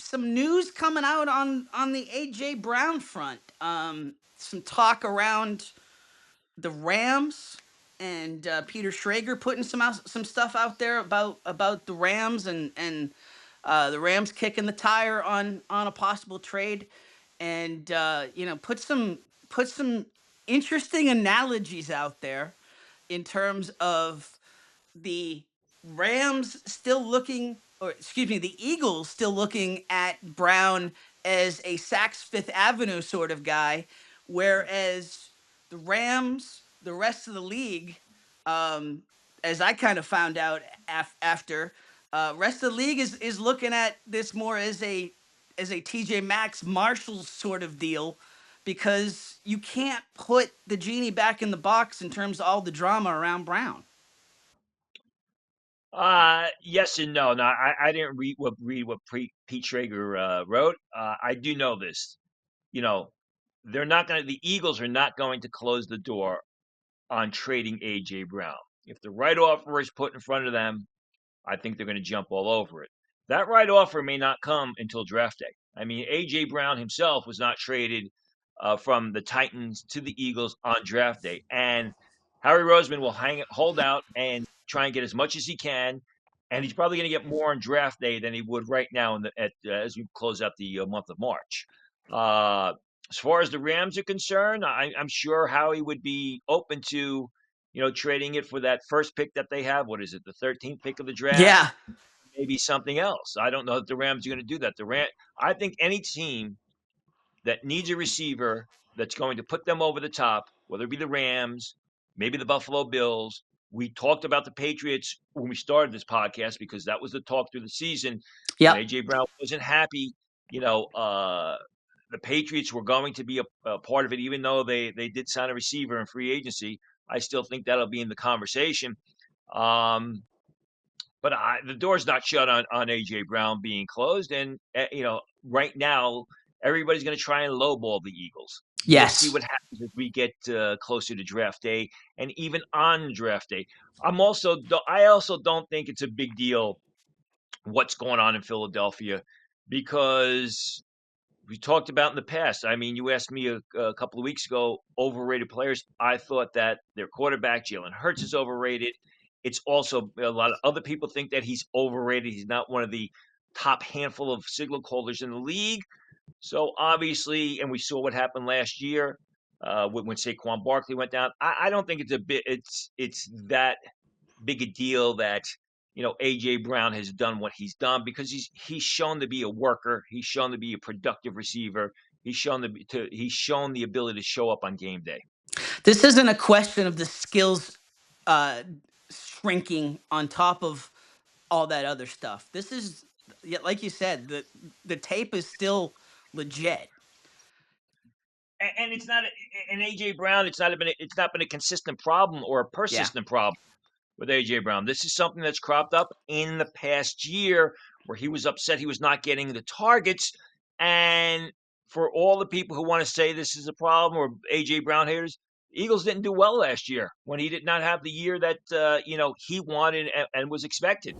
some news coming out on the A.J. Brown front. Some talk around the Rams and Peter Schrager putting some stuff out there about the Rams and the Rams kicking the tire on a possible trade, and put some interesting analogies out there in terms of the Rams still looking, or excuse me, the Eagles still looking at Brown as a Saks Fifth Avenue sort of guy, whereas the Rams, the rest of the league, um, as I kind of found out after, rest of the league is looking at this more as a TJ Maxx Marshall sort of deal, because you can't put the genie back in the box in terms of all the drama around Brown. Yes and no. Now, I didn't read what Pete Schrager wrote. I do know this. You know, the Eagles are not going to close the door on trading A.J. Brown. If the right offer is put in front of them, I think they're going to jump all over it. That right offer may not come until draft day. I mean, A.J. Brown himself was not traded from the Titans to the Eagles on draft day. And Harry Roseman will hold out and try and get as much as he can. And he's probably going to get more on draft day than he would right now as we close out the month of March. As far as the Rams are concerned, I'm sure Howie would be open to, trading it for that first pick that they have. What is it, the 13th pick of the draft? Yeah. Maybe something else. I don't know if the Rams are going to do that. I think any team that needs a receiver that's going to put them over the top, whether it be the Rams, maybe the Buffalo Bills. We talked about the Patriots when we started this podcast because that was the talk through the season. When Yep. A.J. Brown wasn't happy, the Patriots were going to be a part of it, even though they did sign a receiver in free agency. I still think that'll be in the conversation. But the door's not shut on A.J. Brown being closed. And, right now, everybody's going to try and lowball the Eagles. Yes. We'll see what happens as we get closer to draft day, and even on draft day. I also don't think it's a big deal what's going on in Philadelphia, because we talked about in the past. I mean, you asked me a couple of weeks ago, overrated players. I thought that their quarterback, Jalen Hurts, is overrated. It's also a lot of other people think that he's overrated. He's not one of the top handful of signal callers in the league. So obviously, and we saw what happened last year when Saquon Barkley went down. I don't think it's that big a deal that A.J. Brown has done what he's done, because he's shown to be a worker. He's shown to be a productive receiver. He's shown the ability to show up on game day. This isn't a question of the skills shrinking on top of all that other stuff. This is, like you said, the tape is still legit. And it's not an A.J. Brown. It's not been a consistent problem or a persistent problem with A.J. Brown. This is something that's cropped up in the past year where he was upset he was not getting the targets. And for all the people who want to say this is a problem, or A.J. Brown haters, Eagles didn't do well last year when he did not have the year that he wanted and was expected.